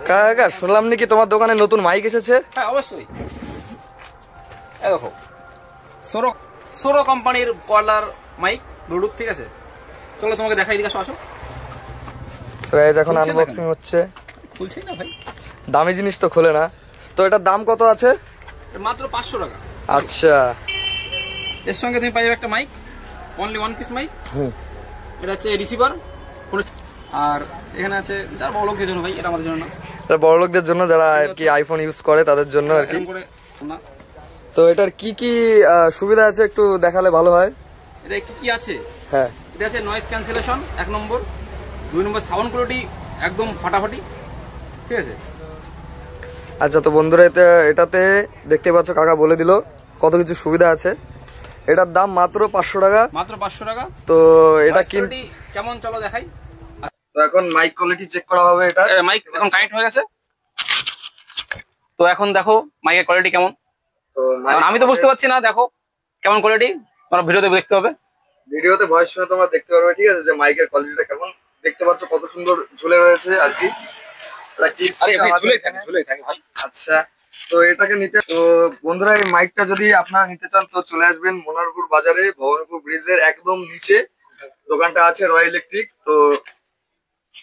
কাকা শুনলাম নাকি তোমার দোকানে নতুন মাইক এসেছে? হ্যাঁ অবশ্যই। এই দেখো সোরো সোরো কোম্পানির কলার মাইক ব্লুটুথ, ঠিক আছে? চলো তোমাকে দেখাই, দিকে আসো। তো গাইস এখন আনবক্সিং হচ্ছে। খুলছেই না ভাই, দামি জিনিস তো খোলে না। তো এটার দাম কত আছে? মাত্র 500 টাকা। আচ্ছা, এর সঙ্গে তুমি পাই যাবে একটা mic, only one piece mic. এটা হচ্ছে রিসিভার, আর এখানে আছে যার বড় লোকদের জন্য ভাই, এটা আমাদের জন্য না, এটা বড় লোকদের জন্য, যারা আর কি আইফোন ইউজ করে তাদের জন্য আর কি। তো এটার কি কি সুবিধা আছে একটু দেখালে ভালো হয়। এটা কি আছে? হ্যাঁ, এটা আছে নয়েজ ক্যান্সেলেশন 1 নম্বর, 2 নম্বর সাউন্ড কোয়ালিটি একদম ফাটাফাটি, ঠিক আছে? আচ্ছা তো বন্ধুরা এটাতে দেখতে পাচ্ছ কাকা বলে দিল কত কিছু সুবিধা আছে। এটার দাম মাত্র 500 টাকা। মাত্র 500 টাকা। তো এটা কি কেমন চলো দেখাই। তো এখন মাইক কোয়ালিটি চেক করা হবে। এটা মাইক এখন কানেক্ট হয়ে গেছে। তো এখন দেখো মাইকের কোয়ালিটি কেমন। তো আমি তো বুঝতে পারছি না, দেখো কেমন কোয়ালিটি, তোমরা ভিডিওতে দেখতে হবে। ভিডিওতে ভয়েস শুনে তোমরা দেখতে পারবে, ঠিক আছে, যে মাইকের কোয়ালিটিটা কেমন। দেখতে পাচ্ছ কত সুন্দর ঝুলে রয়েছে আর কি। আচ্ছা, তো এটাকে নিতে, তো বন্ধুরা এই মাইকটা যদি আপনারা নিতে চান তো চলে আসবেন মনোহরপুর বাজারে, ভবানীপুর ব্রিজের একদম নিচে দোকানটা আছে রয়্যাল ইলেকট্রিক। তো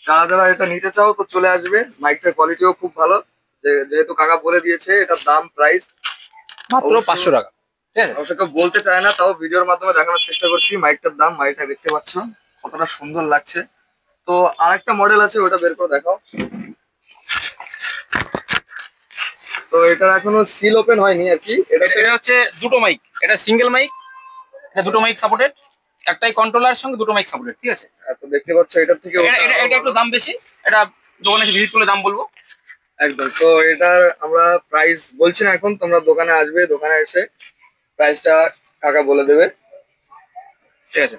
যারা যারা এটা নিতে চাও তো চলে আসবে। মাইকটার কোয়ালিটিও খুব ভালো, যেহেতু কাকা বলে দিয়েছে এটার দাম প্রাইস মাত্র 500 টাকা। ঠিক আছে, অবশ্য কেউ বলতে চায় না, তাও ভিডিওর মাধ্যমে দেখানোর চেষ্টা করছি মাইকটার দাম। মাইকটা দেখতে পাচ্ছ কতটা সুন্দর লাগছে। তো আরেকটা মডেল আছে, ওটা বের করে দেখাও। তো এটা এখনো সিল ওপেন হয়নি আর কি। এটা হচ্ছে দুটো মাইক, এটা সিঙ্গেল মাইক, এটা দুটো মাইক সাপোর্টেড, একটাই কন্ট্রোলার সঙ্গে দুটো মাইক সাপোর্টেড, ঠিক আছে? তো দেখতে পাচ্ছ এটার থেকে এটা একটু দাম বেশি, এটা দোকানে এসে ভিজিট করলে দাম বলবো একদম। তো এটার আমরা প্রাইস বলছি না এখন, তোমরা দোকানে আসবে, দোকানে এসে প্রাইসটা কাকা বলে দেবে, ঠিক আছে?